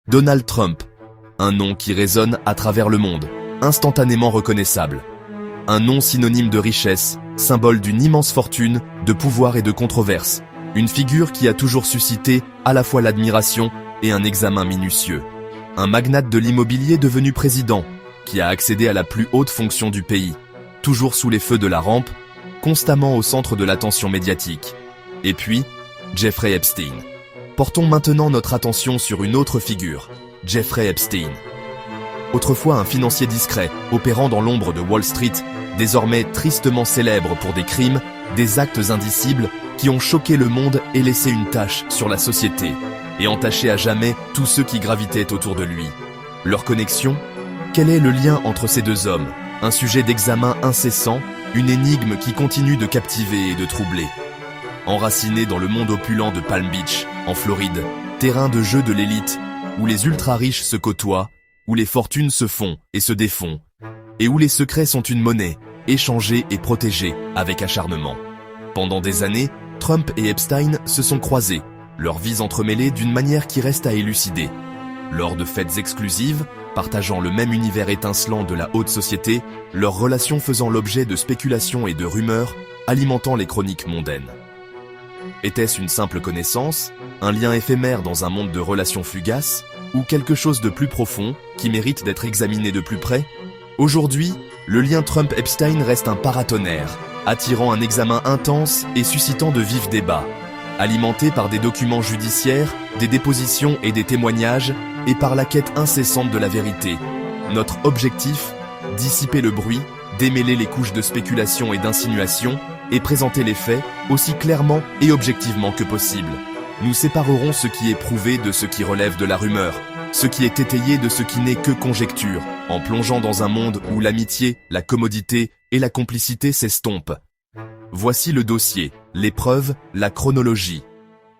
Donald Trump, un nom qui résonne à travers le monde, instantanément reconnaissable. Un nom synonyme de richesse, symbole d'une immense fortune, de pouvoir et de controverse. Une figure qui a toujours suscité à la fois l'admiration et un examen minutieux. Un magnate de l'immobilier devenu président, qui a accédé à la plus haute fonction du pays, toujours sous les feux de la rampe, constamment au centre de l'attention médiatique. Et puis, Jeffrey Epstein. Portons maintenant notre attention sur une autre figure, Jeffrey Epstein. Autrefois un financier discret, opérant dans l'ombre de Wall Street, désormais tristement célèbre pour des crimes, des actes indicibles qui ont choqué le monde et laissé une tache sur la société, et entaché à jamais tous ceux qui gravitaient autour de lui. Leur connexion? Quel est le lien entre ces deux hommes? Un sujet d'examen incessant, une énigme qui continue de captiver et de troubler. Enracinés dans le monde opulent de Palm Beach, en Floride, terrain de jeu de l'élite, où les ultra-riches se côtoient, où les fortunes se font et se défont, et où les secrets sont une monnaie, échangée et protégée avec acharnement. Pendant des années, Trump et Epstein se sont croisés, leurs vies entremêlées d'une manière qui reste à élucider. Lors de fêtes exclusives, partageant le même univers étincelant de la haute société, leurs relations faisant l'objet de spéculations et de rumeurs, alimentant les chroniques mondaines. Était-ce une simple connaissance, un lien éphémère dans un monde de relations fugaces, ou quelque chose de plus profond qui mérite d'être examiné de plus près? Aujourd'hui, le lien Trump-Epstein reste un paratonnerre, attirant un examen intense et suscitant de vifs débats. Alimenté par des documents judiciaires, des dépositions et des témoignages, et par la quête incessante de la vérité. Notre objectif, dissiper le bruit, démêler les couches de spéculation et d'insinuation, et présenter les faits aussi clairement et objectivement que possible. Nous séparerons ce qui est prouvé de ce qui relève de la rumeur, ce qui est étayé de ce qui n'est que conjecture, en plongeant dans un monde où l'amitié, la commodité et la complicité s'estompent. Voici le dossier, les preuves, la chronologie.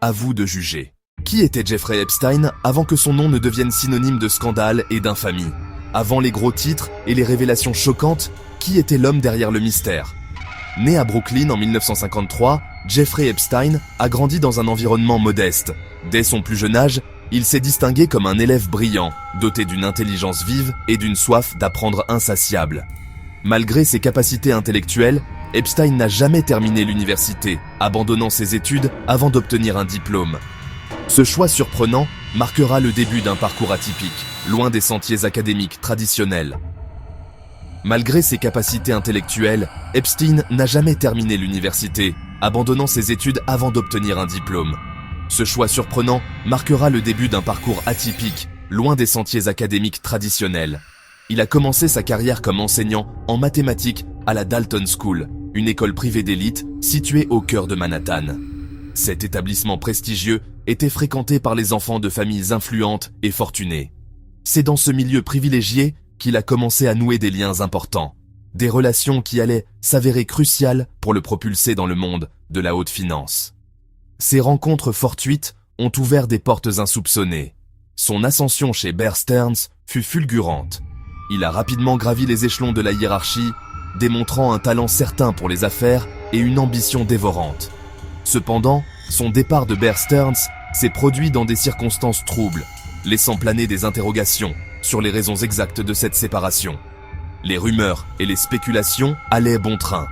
À vous de juger. Qui était Jeffrey Epstein avant que son nom ne devienne synonyme de scandale et d'infamie? Avant les gros titres et les révélations choquantes, qui était l'homme derrière le mystère? Né à Brooklyn en 1953, Jeffrey Epstein a grandi dans un environnement modeste. Dès son plus jeune âge, il s'est distingué comme un élève brillant, doté d'une intelligence vive et d'une soif d'apprendre insatiable. Malgré ses capacités intellectuelles, Epstein n'a jamais terminé l'université, abandonnant ses études avant d'obtenir un diplôme. Ce choix surprenant marquera le début d'un parcours atypique, loin des sentiers académiques traditionnels. Malgré ses capacités intellectuelles, Epstein n'a jamais terminé l'université, abandonnant ses études avant d'obtenir un diplôme. Ce choix surprenant marquera le début d'un parcours atypique, loin des sentiers académiques traditionnels. Il a commencé sa carrière comme enseignant en mathématiques à la Dalton School, une école privée d'élite située au cœur de Manhattan. Cet établissement prestigieux était fréquenté par les enfants de familles influentes et fortunées. C'est dans ce milieu privilégié qu'il a commencé à nouer des liens importants, des relations qui allaient s'avérer cruciales pour le propulser dans le monde de la haute finance. Ces rencontres fortuites ont ouvert des portes insoupçonnées. Son ascension chez Bear Stearns fut fulgurante. Il a rapidement gravi les échelons de la hiérarchie, démontrant un talent certain pour les affaires et une ambition dévorante. Cependant, son départ de Bear Stearns s'est produit dans des circonstances troubles, laissant planer des interrogations sur les raisons exactes de cette séparation. Les rumeurs et les spéculations allaient bon train.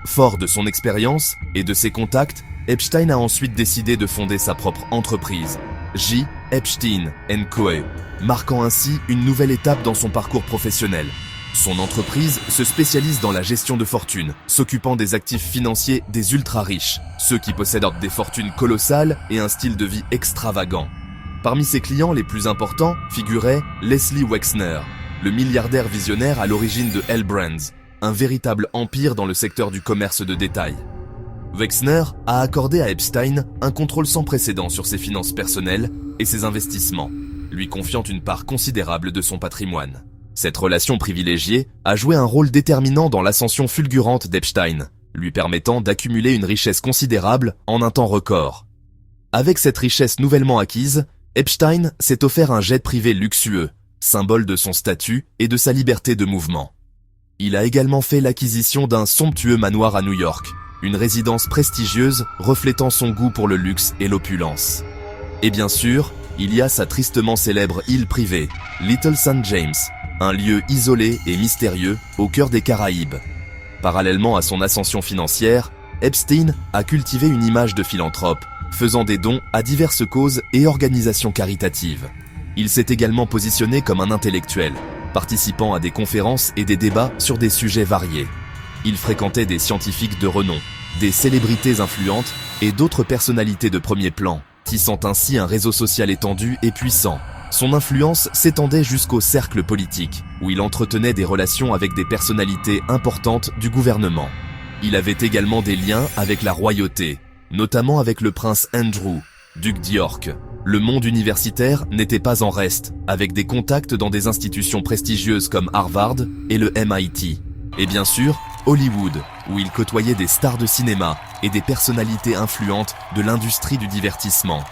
Fort de son expérience et de ses contacts, Epstein a ensuite décidé de fonder sa propre entreprise, J. Epstein & Co., marquant ainsi une nouvelle étape dans son parcours professionnel. Son entreprise se spécialise dans la gestion de fortune, s'occupant des actifs financiers des ultra-riches, ceux qui possèdent des fortunes colossales et un style de vie extravagant. Parmi ses clients les plus importants figurait Leslie Wexner, le milliardaire visionnaire à l'origine de L Brands, un véritable empire dans le secteur du commerce de détail. Wexner a accordé à Epstein un contrôle sans précédent sur ses finances personnelles et ses investissements, lui confiant une part considérable de son patrimoine. Cette relation privilégiée a joué un rôle déterminant dans l'ascension fulgurante d'Epstein, lui permettant d'accumuler une richesse considérable en un temps record. Avec cette richesse nouvellement acquise, Epstein s'est offert un jet privé luxueux, symbole de son statut et de sa liberté de mouvement. Il a également fait l'acquisition d'un somptueux manoir à New York, une résidence prestigieuse reflétant son goût pour le luxe et l'opulence. Et bien sûr, il y a sa tristement célèbre île privée, Little St. James, un lieu isolé et mystérieux au cœur des Caraïbes. Parallèlement à son ascension financière, Epstein a cultivé une image de philanthrope, faisant des dons à diverses causes et organisations caritatives. Il s'est également positionné comme un intellectuel, participant à des conférences et des débats sur des sujets variés. Il fréquentait des scientifiques de renom, des célébrités influentes et d'autres personnalités de premier plan, tissant ainsi un réseau social étendu et puissant. Son influence s'étendait jusqu'au cercle politique, où il entretenait des relations avec des personnalités importantes du gouvernement. Il avait également des liens avec la royauté, notamment avec le prince Andrew, duc d'York. Le monde universitaire n'était pas en reste, avec des contacts dans des institutions prestigieuses comme Harvard et le MIT. Et bien sûr, Hollywood, où il côtoyait des stars de cinéma et des personnalités influentes de l'industrie du divertissement.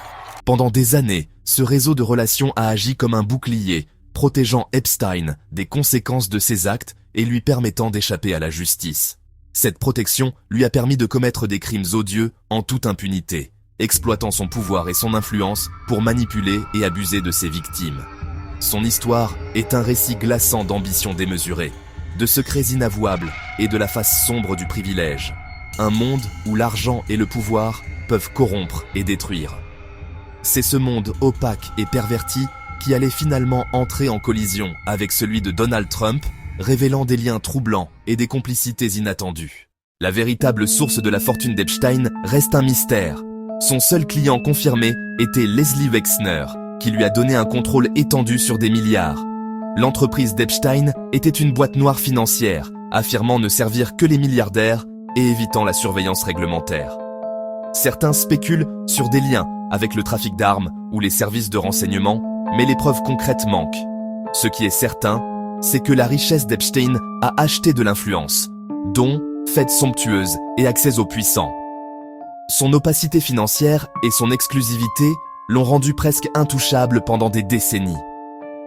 Pendant des années, ce réseau de relations a agi comme un bouclier, protégeant Epstein des conséquences de ses actes et lui permettant d'échapper à la justice. Cette protection lui a permis de commettre des crimes odieux en toute impunité, exploitant son pouvoir et son influence pour manipuler et abuser de ses victimes. Son histoire est un récit glaçant d'ambition démesurée, de secrets inavouables et de la face sombre du privilège. Un monde où l'argent et le pouvoir peuvent corrompre et détruire. C'est ce monde opaque et perverti qui allait finalement entrer en collision avec celui de Donald Trump, révélant des liens troublants et des complicités inattendues. La véritable source de la fortune d'Epstein reste un mystère. Son seul client confirmé était Leslie Wexner, qui lui a donné un contrôle étendu sur des milliards. L'entreprise d'Epstein était une boîte noire financière, affirmant ne servir que les milliardaires et évitant la surveillance réglementaire. Certains spéculent sur des liens avec le trafic d'armes ou les services de renseignement, mais les preuves concrètes manquent. Ce qui est certain, c'est que la richesse d'Epstein a acheté de l'influence, dons, fêtes somptueuses et accès aux puissants. Son opacité financière et son exclusivité l'ont rendu presque intouchable pendant des décennies.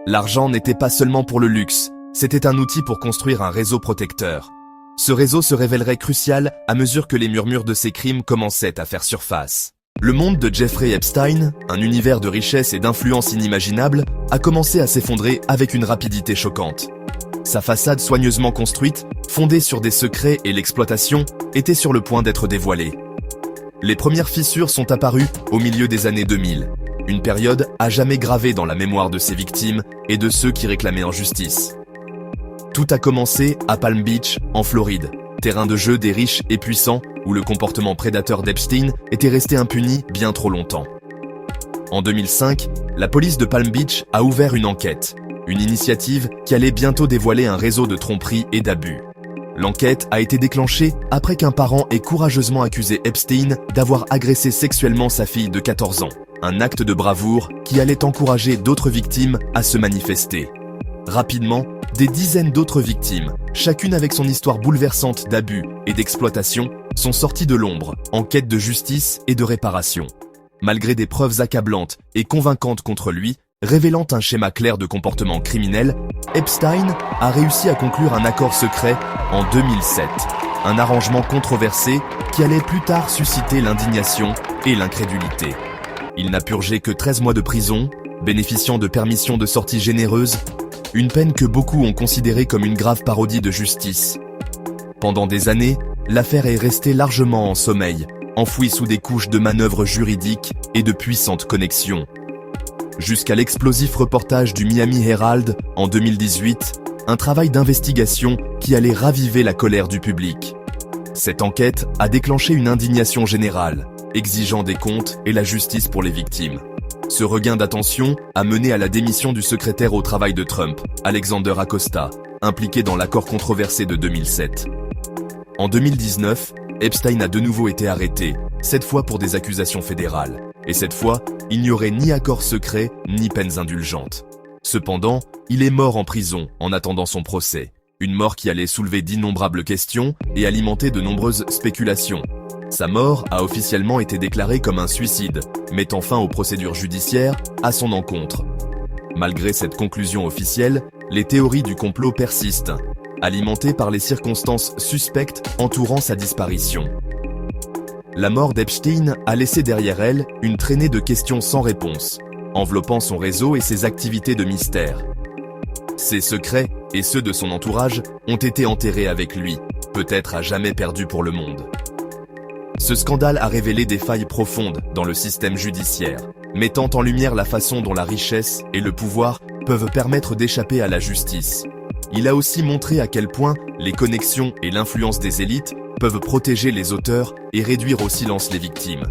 L'argent n'était pas seulement pour le luxe, c'était un outil pour construire un réseau protecteur. Ce réseau se révélerait crucial à mesure que les murmures de ses crimes commençaient à faire surface. Le monde de Jeffrey Epstein, un univers de richesse et d'influence inimaginable, a commencé à s'effondrer avec une rapidité choquante. Sa façade soigneusement construite, fondée sur des secrets et l'exploitation, était sur le point d'être dévoilée. Les premières fissures sont apparues au milieu des années 2000, une période à jamais gravée dans la mémoire de ses victimes et de ceux qui réclamaient en justice. Tout a commencé à Palm Beach, en Floride, terrain de jeu des riches et puissants où le comportement prédateur d'Epstein était resté impuni bien trop longtemps. En 2005, la police de Palm Beach a ouvert une enquête, une initiative qui allait bientôt dévoiler un réseau de tromperies et d'abus. L'enquête a été déclenchée après qu'un parent ait courageusement accusé Epstein d'avoir agressé sexuellement sa fille de 14 ans, un acte de bravoure qui allait encourager d'autres victimes à se manifester. Rapidement, des dizaines d'autres victimes, chacune avec son histoire bouleversante d'abus et d'exploitation, sont sorties de l'ombre, en quête de justice et de réparation. Malgré des preuves accablantes et convaincantes contre lui, révélant un schéma clair de comportement criminel, Epstein a réussi à conclure un accord secret en 2007. Un arrangement controversé qui allait plus tard susciter l'indignation et l'incrédulité. Il n'a purgé que 13 mois de prison, bénéficiant de permissions de sortie généreuses, une peine que beaucoup ont considérée comme une grave parodie de justice. Pendant des années, l'affaire est restée largement en sommeil, enfouie sous des couches de manœuvres juridiques et de puissantes connexions. Jusqu'à l'explosif reportage du Miami Herald en 2018, un travail d'investigation qui allait raviver la colère du public. Cette enquête a déclenché une indignation générale, exigeant des comptes et la justice pour les victimes. Ce regain d'attention a mené à la démission du secrétaire au travail de Trump, Alexander Acosta, impliqué dans l'accord controversé de 2007. En 2019, Epstein a de nouveau été arrêté, cette fois pour des accusations fédérales. Et cette fois, il n'y aurait ni accord secret, ni peines indulgentes. Cependant, il est mort en prison en attendant son procès. Une mort qui allait soulever d'innombrables questions et alimenter de nombreuses spéculations. Sa mort a officiellement été déclarée comme un suicide, mettant fin aux procédures judiciaires à son encontre. Malgré cette conclusion officielle, les théories du complot persistent, alimentées par les circonstances suspectes entourant sa disparition. La mort d'Epstein a laissé derrière elle une traînée de questions sans réponse. enveloppant son réseau et ses activités de mystère. Ses secrets, et ceux de son entourage, ont été enterrés avec lui, peut-être à jamais perdus pour le monde. Ce scandale a révélé des failles profondes dans le système judiciaire, mettant en lumière la façon dont la richesse et le pouvoir peuvent permettre d'échapper à la justice. Il a aussi montré à quel point les connexions et l'influence des élites peuvent protéger les auteurs et réduire au silence les victimes.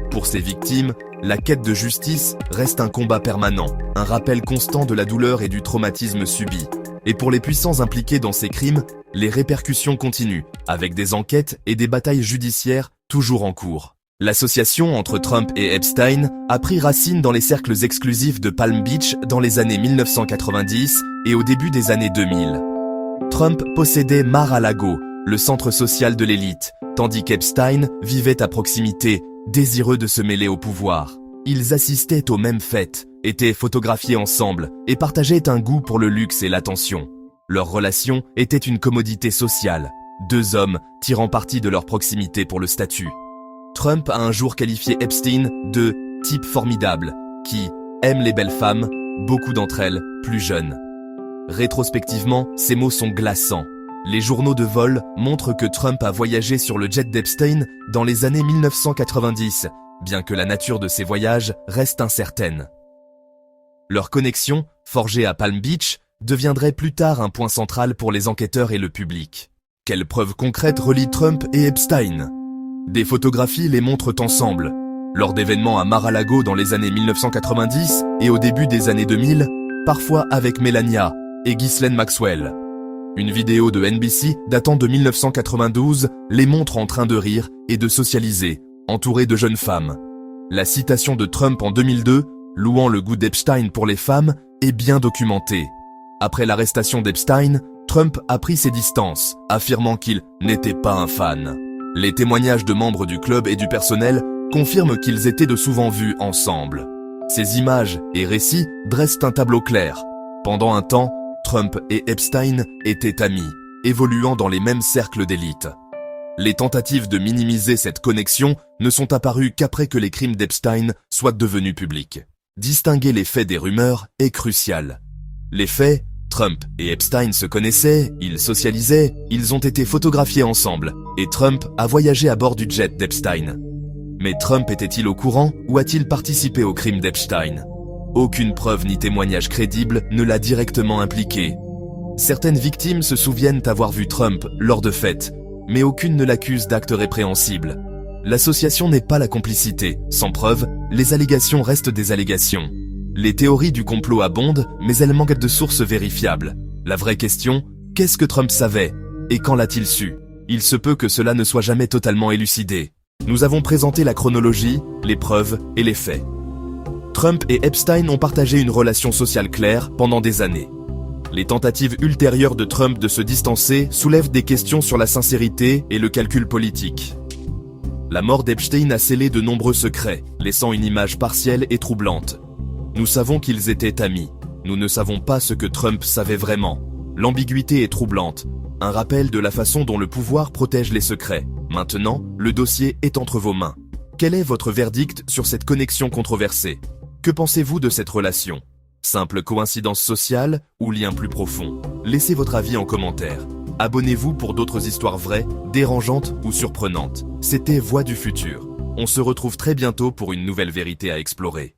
Pour ces victimes, la quête de justice reste un combat permanent, un rappel constant de la douleur et du traumatisme subi. Et pour les puissants impliqués dans ces crimes, les répercussions continuent, avec des enquêtes et des batailles judiciaires toujours en cours. L'association entre Trump et Epstein a pris racine dans les cercles exclusifs de Palm Beach dans les années 1990 et au début des années 2000. Trump possédait Mar-a-Lago, le centre social de l'élite, tandis qu'Epstein vivait à proximité, désireux de se mêler au pouvoir. Ils assistaient aux mêmes fêtes, étaient photographiés ensemble et partageaient un goût pour le luxe et l'attention. Leur relation était une commodité sociale, deux hommes tirant parti de leur proximité pour le statut. Trump a un jour qualifié Epstein de « type formidable » qui aime les belles femmes, beaucoup d'entre elles plus jeunes. Rétrospectivement, ces mots sont glaçants. Les journaux de vol montrent que Trump a voyagé sur le jet d'Epstein dans les années 1990, bien que la nature de ces voyages reste incertaine. Leur connexion, forgée à Palm Beach, deviendrait plus tard un point central pour les enquêteurs et le public. Quelles preuves concrètes relient Trump et Epstein ? Des photographies les montrent ensemble. Lors d'événements à Mar-a-Lago dans les années 1990 et au début des années 2000, parfois avec Melania et Ghislaine Maxwell. Une vidéo de NBC datant de 1992 les montre en train de rire et de socialiser, entourés de jeunes femmes. La citation de Trump en 2002, louant le goût d'Epstein pour les femmes, est bien documentée. Après l'arrestation d'Epstein, Trump a pris ses distances, affirmant qu'il n'était pas un fan. Les témoignages de membres du club et du personnel confirment qu'ils étaient de souvent vus ensemble. Ces images et récits dressent un tableau clair. Pendant un temps, Trump et Epstein étaient amis, évoluant dans les mêmes cercles d'élite. Les tentatives de minimiser cette connexion ne sont apparues qu'après que les crimes d'Epstein soient devenus publics. Distinguer les faits des rumeurs est crucial. Les faits, Trump et Epstein se connaissaient, ils socialisaient, ils ont été photographiés ensemble, et Trump a voyagé à bord du jet d'Epstein. Mais Trump était-il au courant ou a-t-il participé au crime d'Epstein ? Aucune preuve ni témoignage crédible ne l'a directement impliqué. Certaines victimes se souviennent avoir vu Trump lors de fêtes, mais aucune ne l'accuse d'actes répréhensibles. L'association n'est pas la complicité. Sans preuve, les allégations restent des allégations. Les théories du complot abondent, mais elles manquent de sources vérifiables. La vraie question, qu'est-ce que Trump savait ? Et quand l'a-t-il su ? Il se peut que cela ne soit jamais totalement élucidé. Nous avons présenté la chronologie, les preuves et les faits. Trump et Epstein ont partagé une relation sociale claire pendant des années. Les tentatives ultérieures de Trump de se distancer soulèvent des questions sur la sincérité et le calcul politique. La mort d'Epstein a scellé de nombreux secrets, laissant une image partielle et troublante. Nous savons qu'ils étaient amis. Nous ne savons pas ce que Trump savait vraiment. L'ambiguïté est troublante, un rappel de la façon dont le pouvoir protège les secrets. Maintenant, le dossier est entre vos mains. Quel est votre verdict sur cette connexion controversée ? Que pensez-vous de cette relation ? Simple coïncidence sociale ou lien plus profond ? Laissez votre avis en commentaire. Abonnez-vous pour d'autres histoires vraies, dérangeantes ou surprenantes. C'était Voix du futur. On se retrouve très bientôt pour une nouvelle vérité à explorer.